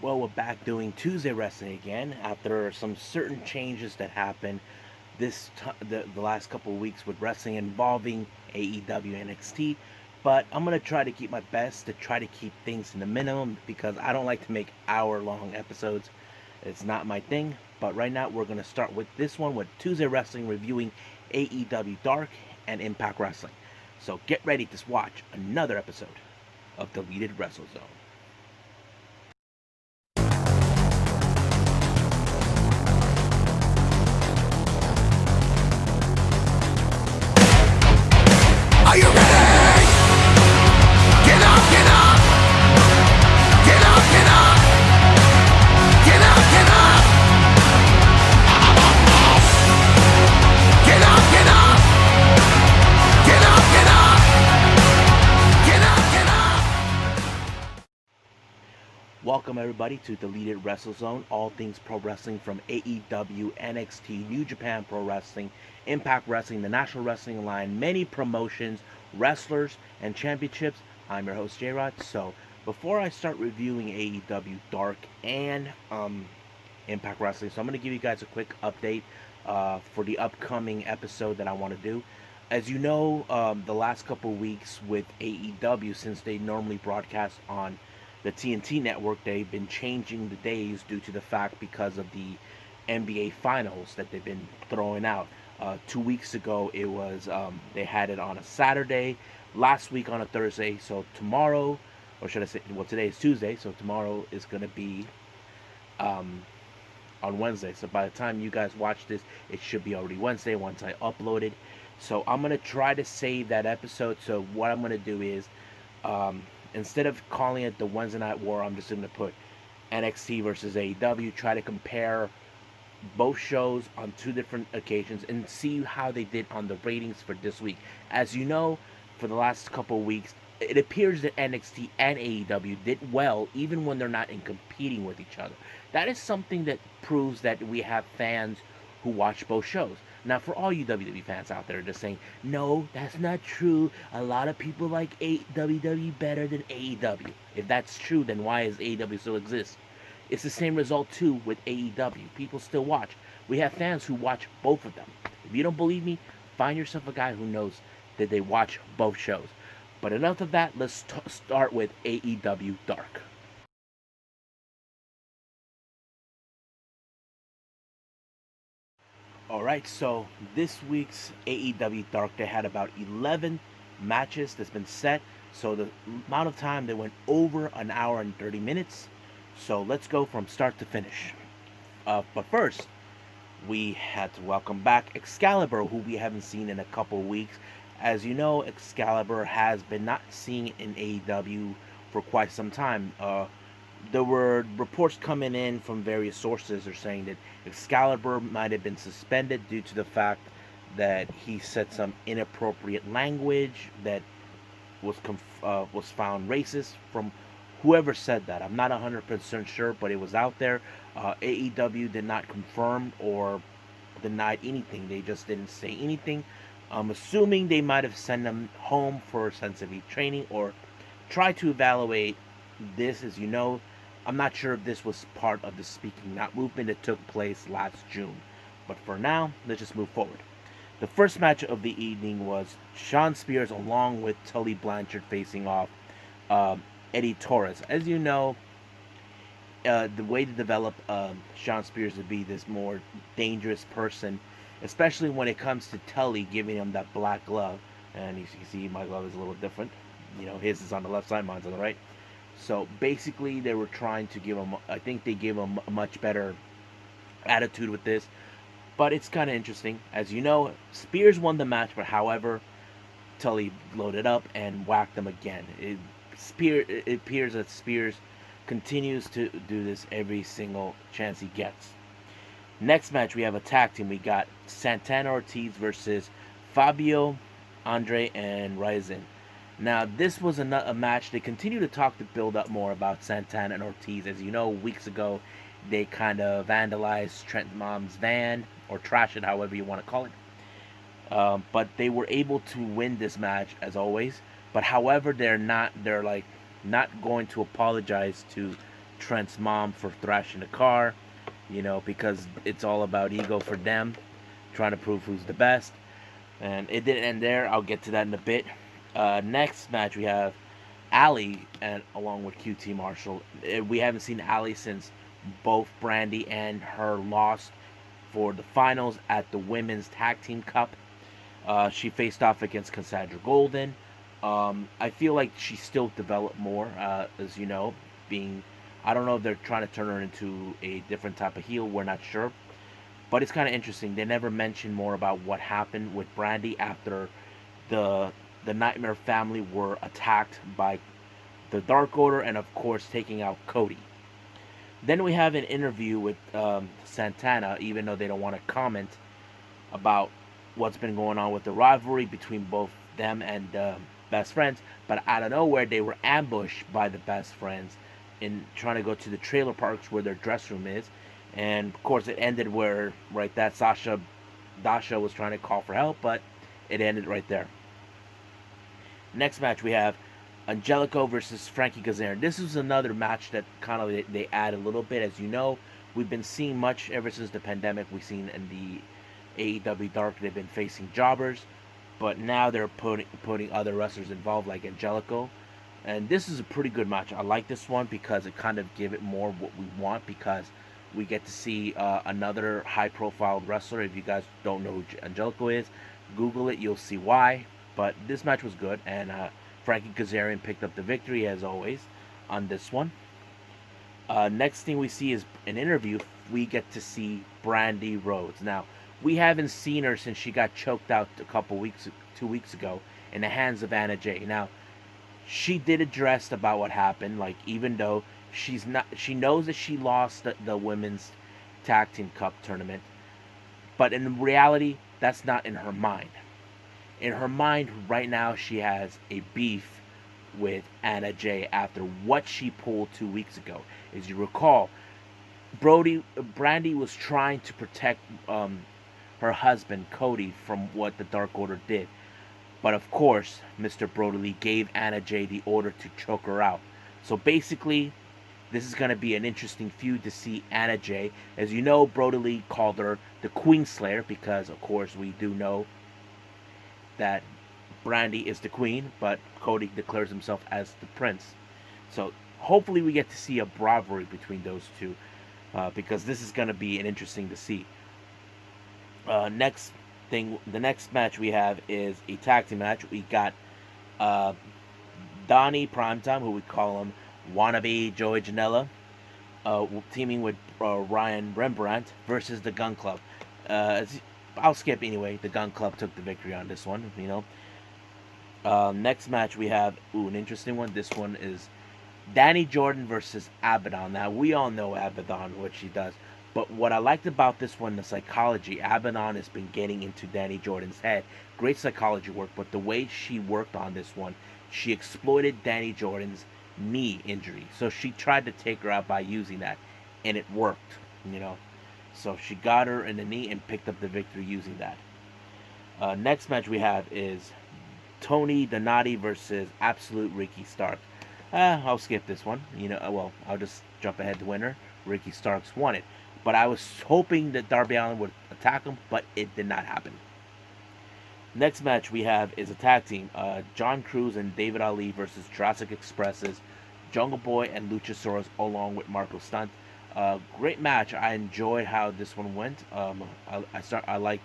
Well, we're back doing Tuesday wrestling again after some certain changes that happened the last couple of weeks with wrestling involving AEW NXT. But I'm gonna try to keep my best to try to keep things in the minimum because I don't like to make hour-long episodes. It's not my thing. But right now we're gonna start with this one with Tuesday wrestling reviewing AEW Dark and Impact Wrestling. So get ready to watch another episode of Deleted Wrestle Zone. Are you ready? Get up, get up. Get up, get up. Get up, get up. Get up, get up. Get up, get up. Get up, get up. Welcome everybody to Deleted Wrestle Zone, all things pro wrestling from AEW, NXT, New Japan Pro Wrestling, Impact Wrestling, the National Wrestling Line, many promotions, wrestlers, and championships. I'm your host J-Rod. So before I start reviewing AEW Dark and Impact Wrestling, so I'm going to give you guys a quick update for the upcoming episode that I want to do. As you know, the last couple weeks with AEW, since they normally broadcast on the TNT network, they've been changing the days due to the fact because of the NBA finals that they've been throwing out. 2 weeks ago, it was they had it on a Saturday. Last week on a Thursday. So tomorrow, or should I say, well, today is Tuesday, so tomorrow is gonna be um, on Wednesday. So by the time you guys watch this, it should be already Wednesday once I upload it. So I'm gonna try to save that episode. So what I'm gonna do is, instead of calling it the Wednesday Night War, I'm just gonna put NXT versus AEW. Try to compare both shows on two different occasions and see how they did on the ratings for this week. As you know, for the last couple of weeks, it appears that NXT and AEW did well even when they're not in competing with each other. That is something that proves that we have fans who watch both shows. Now, for all you WWE fans out there just saying, no, that's not true. A lot of people like WWE better than AEW. If that's true, then why does AEW still exist? It's the same result too with AEW. People still watch. We have fans who watch both of them. If you don't believe me, find yourself a guy who knows that they watch both shows. But enough of that. Let's start with AEW Dark. Alright, so this week's AEW Dark, they had about 11 matches that's been set. So the amount of time, they went over an hour and 30 minutes. So let's go from start to finish. But first, we had to welcome back Excalibur, who we haven't seen in a couple weeks. As you know, Excalibur has been not seen in AEW for quite some time. There were reports coming in from various sources are saying that Excalibur might have been suspended due to the fact that he said some inappropriate language that was found racist from whoever said that. I'm not 100% sure, but it was out there. AEW did not confirm or deny anything. They just didn't say anything. I'm assuming they might have sent him home for sensitive training or try to evaluate this. As you know, I'm not sure if this was part of the Speaking Out movement that took place last June. But for now, let's just move forward. The first match of the evening was Shawn Spears along with Tully Blanchard facing off Eddie Torres. As you know, the way to develop Shawn Spears to be this more dangerous person, especially when it comes to Tully giving him that black glove. And you can see my glove is a little different. You know, his is on the left side, mine's on the right. So basically, they were trying to give him, I think they gave him a much better attitude with this. But it's kind of interesting. As you know, Spears won the match, but however, Tully loaded up and whacked him again. It appears that Spears continues to do this every single chance he gets. Next match, we have a tag team. We got Santana Ortiz versus Fabio, Andre, and Ryzen. Now, this was a match. They continue to talk to build up more about Santana and Ortiz. As you know, weeks ago, they kind of vandalized Trent Mom's van, or trash it, however you want to call it. But they were able to win this match, as always. But however, they're not going to apologize to Trent's mom for thrashing the car, because it's all about ego for them, trying to prove who's the best. And it didn't end there. I'll get to that in a bit. Next match we have Allie and along with QT Marshall. We haven't seen Allie since both Brandy and her lost for the finals at the Women's Tag Team Cup. She faced off against Cassandra Golden. I feel like she still developed more, as you know, being. I don't know if they're trying to turn her into a different type of heel. We're not sure. But it's kind of interesting. They never mentioned more about what happened with Brandy after the the Nightmare family were attacked by the Dark Order and of course taking out Cody. Then we have an interview with Santana, even though they don't want to comment about what's been going on with the rivalry between both them and Best Friends. But out of nowhere, they were ambushed by the Best Friends in trying to go to the trailer parks where their dress room is. And of course, it ended where right that Dasha was trying to call for help, but it ended right there. Next match we have Angelico versus Frankie Kazarian. This is another match that kind of they add a little bit. As you know, we've been seeing much ever since the pandemic. We've seen in the AEW Dark they've been facing jobbers, but now they're putting other wrestlers involved like Angelico. And this is a pretty good match. I like this one because it kind of give it more what we want, because we get to see another high-profile wrestler. If you guys don't know who Angelico is, Google it. You'll see why. But this match was good, and Frankie Kazarian picked up the victory as always on this one. Next thing we see is an interview. We get to see Brandy Rhodes. Now, we haven't seen her since she got choked out 2 weeks ago in the hands of Anna Jay. Now, she did address about what happened. Like, even though she knows that she lost the women's tag team cup tournament, but in reality, that's not in her mind. In her mind right now, she has a beef with Anna Jay after what she pulled 2 weeks ago. As you recall, Brandy was trying to protect her husband Cody from what the Dark Order did, but of course, Mr. Brody Lee gave Anna Jay the order to choke her out. So basically, this is going to be an interesting feud to see Anna Jay. As you know, Brody Lee called her the Queen Slayer because, of course, we do know that Brandy is the queen, but Cody declares himself as the prince. So hopefully we get to see a rivalry between those two, because this is going to be an interesting to see. The next match we have is a tag team match. We got Donnie Primetime, who we call him wannabe Joey Janela, teaming with Ryan Rembrandt versus the Gun Club. I'll skip anyway. The Gun Club took the victory on this one. Next match we have an interesting one. This one is Danny Jordan versus Abaddon. Now we all know Abaddon, what she does, but what I liked about this one, the psychology. Abaddon has been getting into Danny Jordan's head. Great psychology work, but the way she worked on this one, she exploited Danny Jordan's knee injury. So she tried to take her out by using that, and it worked. So she got her in the knee and picked up the victory using that. Next match we have is Tony Donati versus Absolute Ricky Starks. I'll skip this one. I'll just jump ahead to winner. Ricky Starks won it. But I was hoping that Darby Allin would attack him, but it did not happen. Next match we have is a tag team. John Cruz and David Ali versus Jurassic Express's Jungle Boy and Luchasaurus along with Marco Stunt. Great match. I enjoyed how this one went. I liked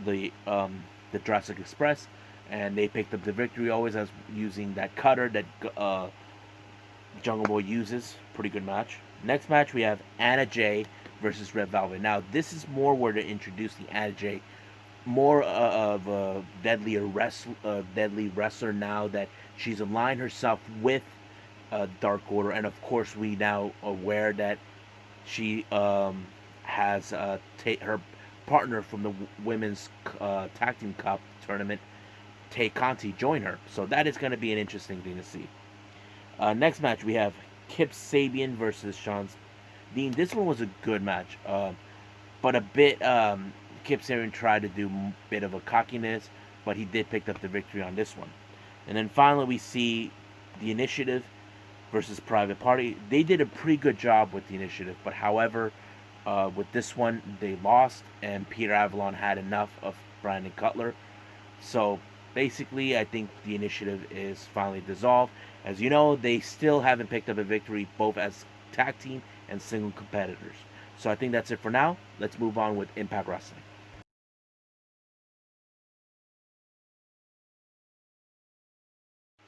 the Jurassic Express, and they picked up the victory always as using that cutter that Jungle Boy uses. Pretty good match. Next match we have Anna Jay versus Red Velvet. Now this is more where to introduce the Anna Jay, more of a deadly wrestler now that she's aligned herself with Dark Order, and of course we now aware that she has her partner from the women's tag team cup tournament, Tay Conti, join her. So that is going to be an interesting thing to see. Next match we have Kip Sabian versus Sean Dean. This one was a good match, but a bit Kip Sabian tried to do a bit of a cockiness, but he did pick up the victory on this one. And then finally we see the Initiative versus Private Party. They did a pretty good job with the initiative, but however, with this one they lost, and Peter Avalon had enough of Brandon Cutler. So basically, I think the initiative is finally dissolved. As you know, they still haven't picked up a victory both as tag team and single competitors. So I think that's it for now. Let's move on with Impact Wrestling.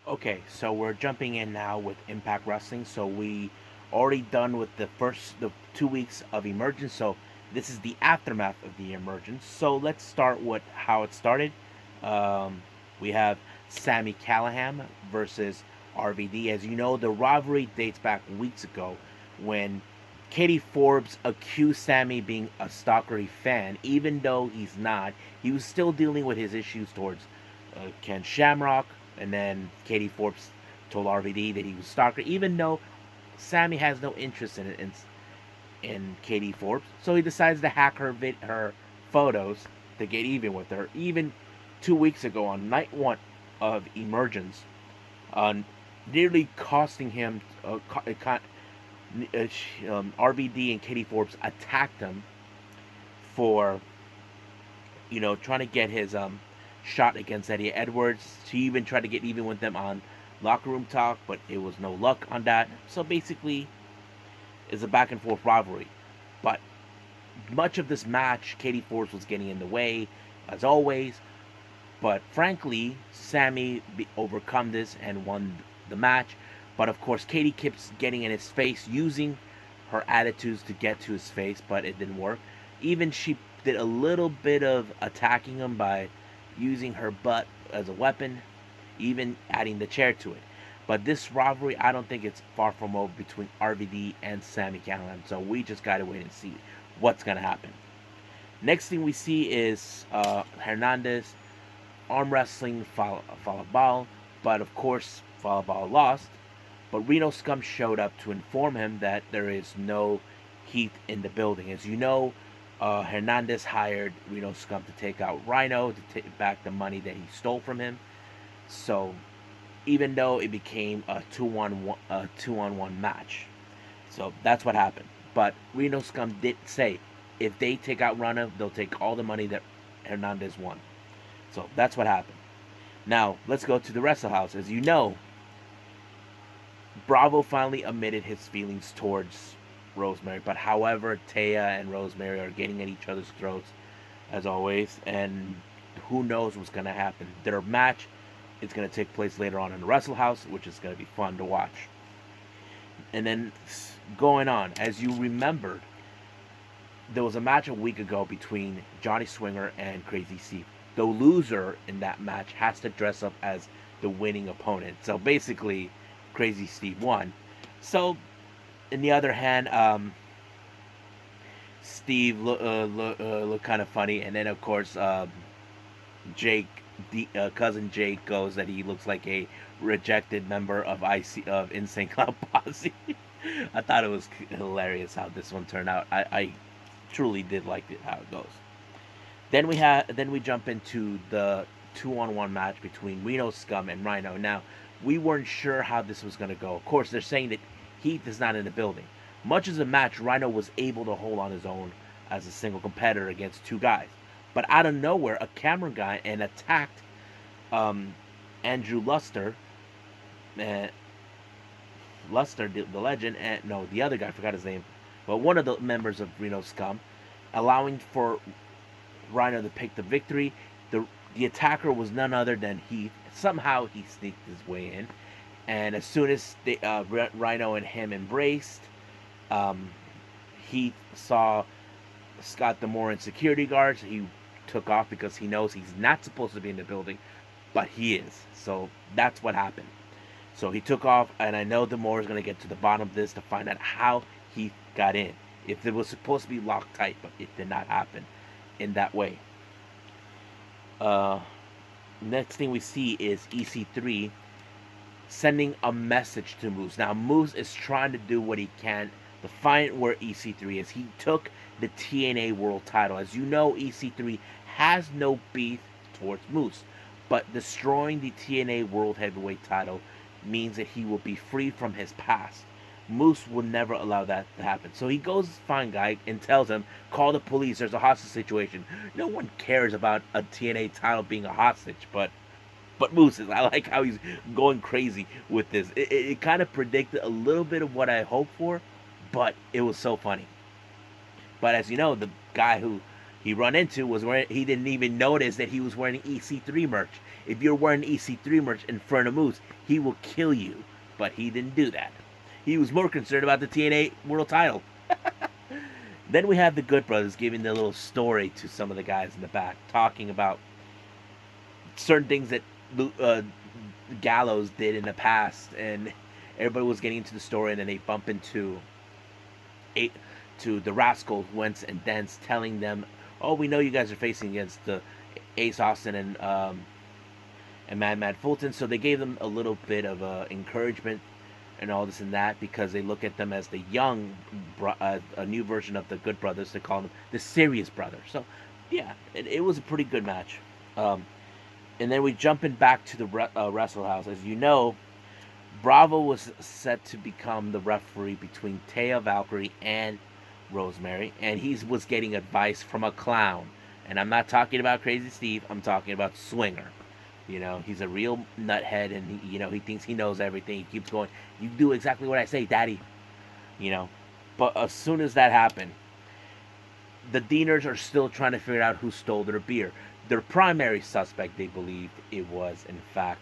Okay, so we're jumping in now with Impact Wrestling. So we already done with the 2 weeks of emergence. So this is the aftermath of the emergence. So let's start with how it started. Um, we have Sammy Callahan versus RVD. As you know, the rivalry dates back weeks ago when Katie Forbes accused Sammy being a stalkery fan, even though he's not. He was still dealing with his issues towards Ken Shamrock, and then Katie Forbes told RVD that he was a stalker, even though Sammy has no interest in it in Katie Forbes. So he decides to hack her photos to get even with her. Even 2 weeks ago on night one of Emergence, nearly costing him. RVD and Katie Forbes attacked him for trying to get his shot against Eddie Edwards. She even tried to get even with them on locker room talk, but it was no luck on that. So basically, it's a back and forth rivalry. But much of this match, Katie Forbes was getting in the way, as always. But frankly, Sammy overcome this and won the match. But of course, Katie keeps getting in his face, using her attitudes to get to his face, but it didn't work. Even she did a little bit of attacking him by using her butt as a weapon, even adding the chair to it. But this rivalry, I don't think it's far from over between RVD and Sammy Callahan. So we just gotta wait and see what's gonna happen. Next thing we see is Hernandez arm wrestling Falabal, but of course Falabal lost. But Reno Scum showed up to inform him that there is no heat in the building. As you know, Hernandez hired Reno Scum to take out Rhino to take back the money that he stole from him. So even though it became a 2-on-1 match, so that's what happened. But Reno Scum did say if they take out Rhino, they'll take all the money that Hernandez won. So that's what happened. Now let's go to the Wrestle House. As you know, Bravo finally admitted his feelings towards Rosemary, but however, Taya and Rosemary are getting at each other's throats as always, and who knows what's gonna happen. Their match is gonna take place later on in the Wrestle House, which is gonna be fun to watch. And then going on, as you remembered, there was a match a week ago between Johnny Swinger and Crazy Steve. The loser in that match has to dress up as the winning opponent. So basically, Crazy Steve won. So, in the other hand, Steve looked kind of funny, and then of course Jake, cousin Jake, goes that he looks like a rejected member of Insane Clown Posse. I thought it was hilarious how this one turned out. I truly did like it how it goes. Then we jump into the 2-on-1 match between Reno Scum and Rhino. Now we weren't sure how this was going to go. Of course, they're saying that Heath is not in the building. Much as a match, Rhino was able to hold on his own as a single competitor against two guys. But out of nowhere, a camera guy and attacked Andrew Luster, uh, the legend, and no, the other guy, I forgot his name, but one of the members of Reno Scum, allowing for Rhino to pick the victory. The attacker was none other than Heath. Somehow he sneaked his way in, and as soon as Rhino and him embraced, Heath saw Scott D'Amore and security guards. He took off because he knows he's not supposed to be in the building, but he is. So that's what happened. So he took off, and I know D'Amore is going to get to the bottom of this to find out how he got in. If it was supposed to be locked tight, but it did not happen in that way. Next thing we see is EC3 sending a message to Moose. Now Moose is trying to do what he can to find where EC3 is. He took the TNA World Title. As you know, EC3 has no beef towards Moose, but destroying the TNA World Heavyweight Title means that he will be free from his past. Moose will never allow that to happen. So he goes to find Guy and tells him, call the police, there's a hostage situation. No one cares about a TNA title being a hostage, but Moose is. I like how he's going crazy with this. It kind of predicted a little bit of what I hoped for, but it was so funny. But as you know, the guy who he run into was wearing. He didn't even notice that he was wearing EC3 merch. If you're wearing EC3 merch in front of Moose, he will kill you. But he didn't do that. He was more concerned about the TNA World Title. Then we have the Good Brothers giving the little story to some of the guys in the back, talking about certain things that uh, Gallows did in the past, and everybody was getting into the story, and then they bump into eight to the Rascals once and Dance, telling them, "Oh, we know you guys are facing against the Ace Austin and Madman Fulton." So they gave them a little bit of encouragement and all this and that because they look at them as the young, a new version of the Good Brothers. They call them the Serious Brothers. So yeah, it was a pretty good match. Um, and then we jumping back to the Wrestle House. As you know, Bravo was set to become the referee between Taya Valkyrie and Rosemary, and he was getting advice from a clown. And I'm not talking about Crazy Steve. I'm talking about Swinger. You know, he's a real nuthead, and he thinks he knows everything. He keeps going, "You do exactly what I say, Daddy." You know, but as soon as that happened, the Deaners are still trying to figure out who stole their beer. Their primary suspect, they believed it was, in fact,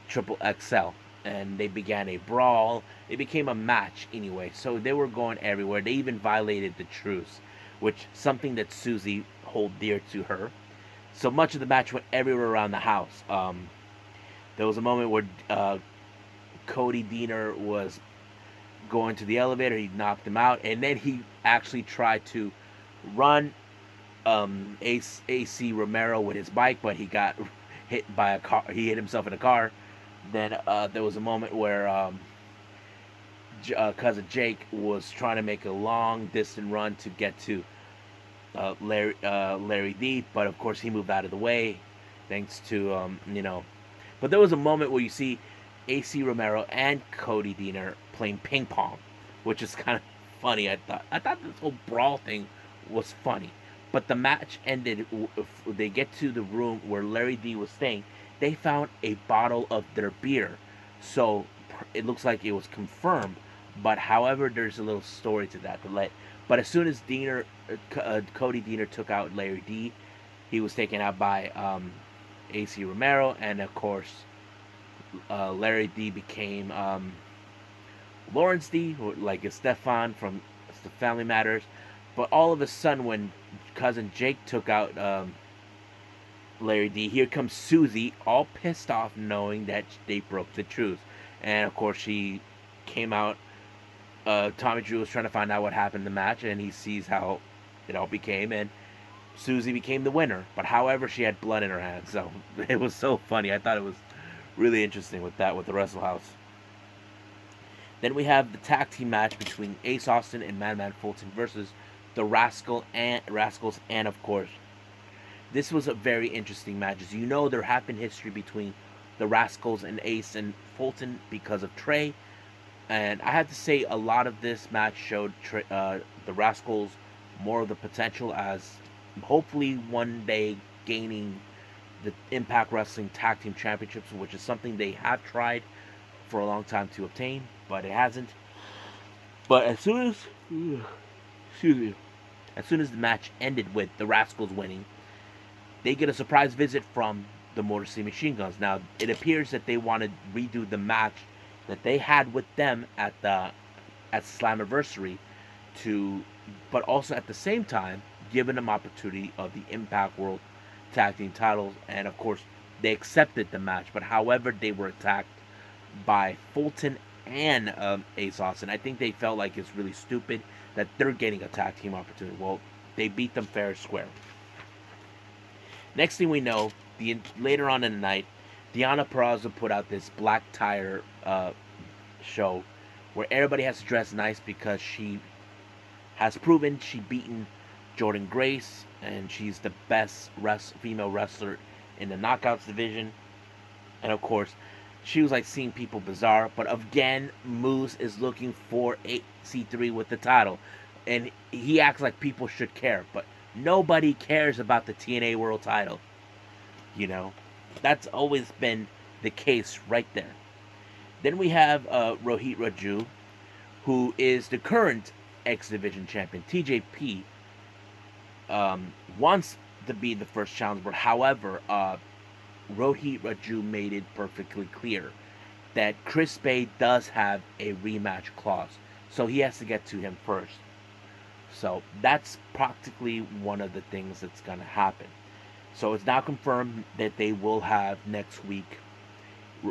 Triple XL. And they began a brawl. It became a match anyway. So they were going everywhere. They even violated the truce, which something that Susie hold dear to her. So much of the match went everywhere around the house. There was a moment where Cody Deaner was going to the elevator. He knocked him out, and then he actually tried to run AC Romero with his bike, but he got hit by a car. He hit himself in a car. Then there was a moment where cousin Jake was trying to make a long distance run to get to Larry D, but of course he moved out of the way, thanks to But there was a moment where you see AC Romero and Cody Deaner playing ping pong, which is kind of funny. I thought this whole brawl thing was funny, but the match ended. They get to the room where Larry D was staying. They found a bottle of their beer, so it looks like it was confirmed. But however, there's a little story to that. But as soon as Cody Deaner took out Larry D, he was taken out by AC Romero, and of course, Larry D became Lawrence D, like Stefan from the Family Matters. But all of a sudden, when cousin Jake took out Larry D, here comes Susie, all pissed off, knowing that they broke the truce. And of course, she came out. Tommy Drew was trying to find out what happened in the match, and he sees how it all became, and Susie became the winner. But however, she had blood in her hands, so it was so funny. I thought it was really interesting with the Wrestle House. Then we have the tag team match between Ace Austin and Madman Fulton versus the Rascals, and of course, this was a very interesting match. As you know, there happened history between the Rascals and Ace and Fulton because of Trey. And I have to say, a lot of this match showed the Rascals more of the potential as hopefully one day gaining the Impact Wrestling Tag Team Championships, which is something they have tried for a long time to obtain, but it hasn't. But as soon as, excuse me, as soon as the match ended with the Rascals winning, they get a surprise visit from the Motor City Machine Guns. Now, it appears that they want to redo the match that they had with them at Slammiversary, but also at the same time giving them opportunity of the Impact World Tag Team titles, and of course they accepted the match. But however, they were attacked by Fulton and Ace Austin. I think they felt like it's really stupid that they're getting a tag team opportunity. Well, they beat them fair and square. Next thing we know, later on in the night, Deonna Purrazzo put out this black tire show where everybody has to dress nice because she has proven she beaten Jordan Grace, and she's the best female wrestler in the Knockouts division. And of course, She was like seeing people bizarre. But again, Moose is looking for AC3 with the title. And he acts like people should care. But nobody cares about the TNA World title. You know? That's always been the case right there. Then we have Rohit Raju, who is the current X Division champion. TJP wants to be the first challenger. However, Rohit Raju made it perfectly clear that Chris Bay does have a rematch clause, so he has to get to him first. So that's practically one of the things that's going to happen. So it's now confirmed that they will have next week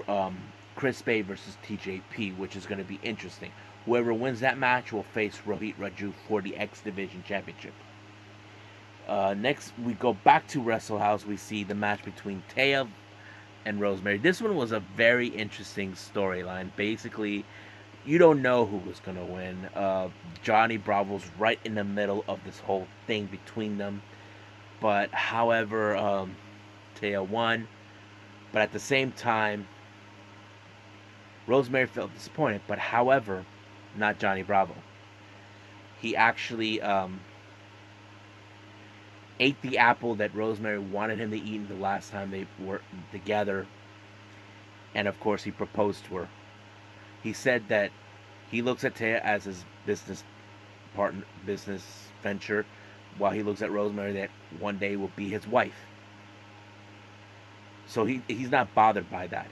um, Chris Bay versus TJP, which is going to be interesting. Whoever wins that match will face Rohit Raju for the X Division Championship. Next, we go back to Wrestle House. We see the match between Taya and Rosemary. This one was a very interesting storyline. Basically, you don't know who was going to win. Johnny Bravo's right in the middle of this whole thing between them. But, however, Taya won. But at the same time, Rosemary felt disappointed. But, however, not Johnny Bravo. He actually ate the apple that Rosemary wanted him to eat the last time they were together. And of course, he proposed to her. He said that he looks at Taya as his business partner, business venture, while he looks at Rosemary that one day will be his wife. So he's not bothered by that.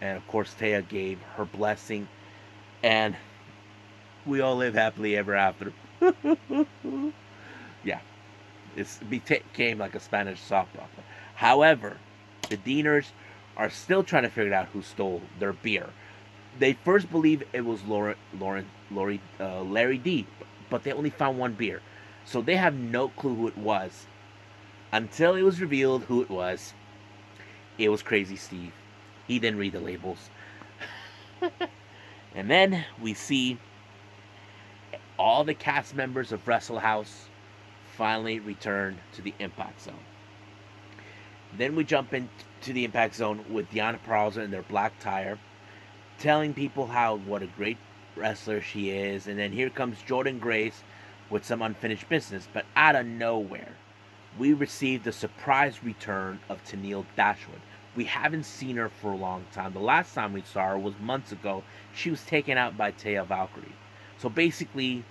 And of course, Taya gave her blessing, and we all live happily ever after. Yeah, it became like a Spanish softball. However, the Deaners are still trying to figure out who stole their beer. They first believe it was Larry D, but they only found one beer, so they have no clue who it was until it was revealed who it was. It was Crazy Steve. He didn't read the labels. And then we see all the cast members of Wrestle House finally return to the Impact Zone. Then we jump into the Impact Zone with Deonna Purrazzo in their black tire, telling people what a great wrestler she is. And then here comes Jordynne Grace with some unfinished business. But out of nowhere, we received the surprise return of Tennille Dashwood. We haven't seen her for a long time. The last time we saw her was months ago. She was taken out by Taya Valkyrie. So basically,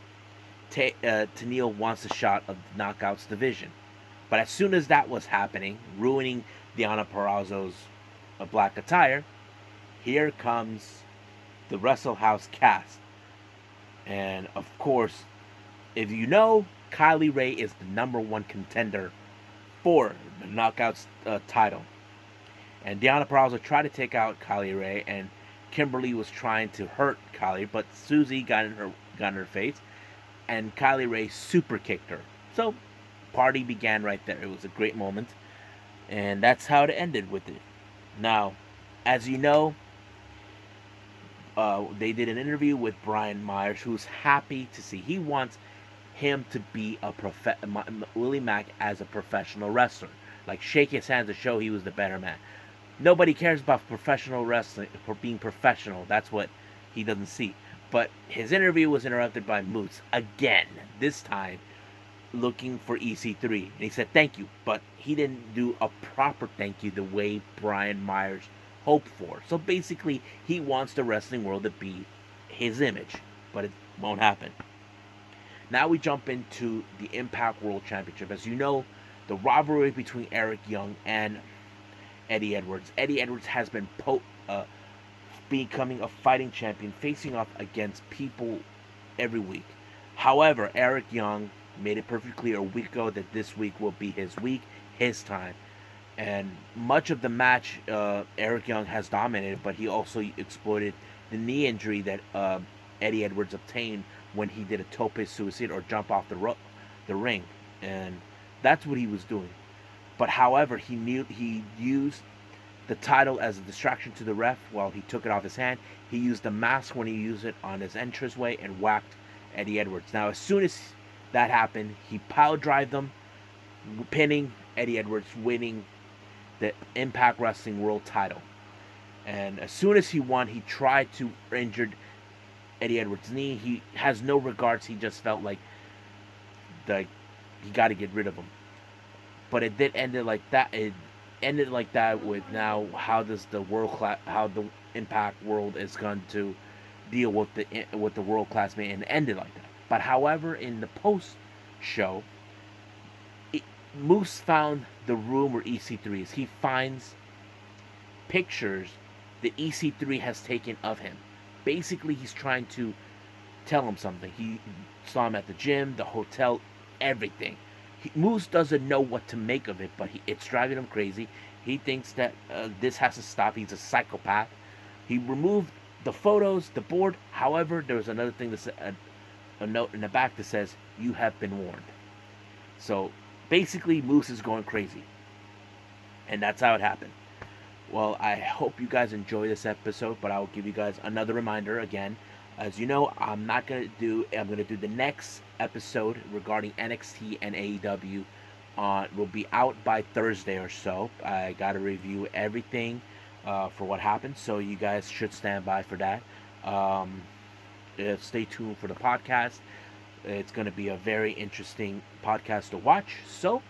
Tennille wants a shot of the Knockouts division. But as soon as that was happening, ruining Deonna Purrazzo's black attire, here comes the Wrestle House cast. And of course, if you know, Kylie Rae is the number one contender for the Knockouts title. And Deonna Purrazzo tried to take out Kylie Rae, and Kimberly was trying to hurt Kylie, but Susie got in her face, and Kylie Rae super kicked her. So, party began right there. It was a great moment, and that's how it ended with it. Now, as you know, they did an interview with Brian Myers, who's happy to see. He wants him to be Willie Mack as a professional wrestler. Like, shake his hand to show he was the better man. Nobody cares about professional wrestling for being professional. That's what he doesn't see. But his interview was interrupted by Moose again. This time, looking for EC3, and he said thank you, but he didn't do a proper thank you the way Brian Myers hoped for. So basically, he wants the wrestling world to be his image, but it won't happen. Now we jump into the Impact World Championship. As you know, the rivalry between Eric Young and Eddie Edwards. Eddie Edwards has been becoming a fighting champion, facing off against people every week. However, Eric Young made it perfectly clear a week ago that this week will be his week, his time. And much of the match, Eric Young has dominated, but he also exploited the knee injury that Eddie Edwards obtained when he did a tope suicide or jump off the ring. And that's what he was doing. But however, he used the title as a distraction to the ref while he took it off his hand. He used the mask when he used it on his entranceway and whacked Eddie Edwards. Now, as soon as that happened, he pile drived them, pinning Eddie Edwards, winning the Impact Wrestling World title. And as soon as he won, he tried to injure Eddie Edwards' knee. He has no regards. He just felt like he got to get rid of him. But it did end it like that. It ended like that with now how does the world class how the Impact world is going to deal with the world class man, and ended like that. But however, in the post show, Moose found the room where EC3 is. He finds pictures that EC3 has taken of him. Basically, he's trying to tell him something. He saw him at the gym, the hotel, everything. Moose doesn't know what to make of it, but it's driving him crazy. He thinks that this has to stop. He's a psychopath. He removed the photos, the board. However, there was another thing that said, a note in the back that says, "You have been warned." So basically, Moose is going crazy, and that's how it happened. Well, I hope you guys enjoy this episode, but I'll give you guys another reminder again. As you know, I'm gonna do the next episode regarding NXT and AEW. Will be out by Thursday or so. I gotta review everything for what happened, so you guys should stand by for that. Um, Stay tuned for the podcast. It's gonna be a very interesting podcast to watch. So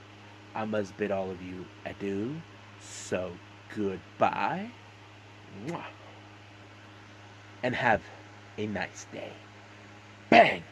I must bid all of you adieu. So goodbye. Mwah. And have a nice day. Bang!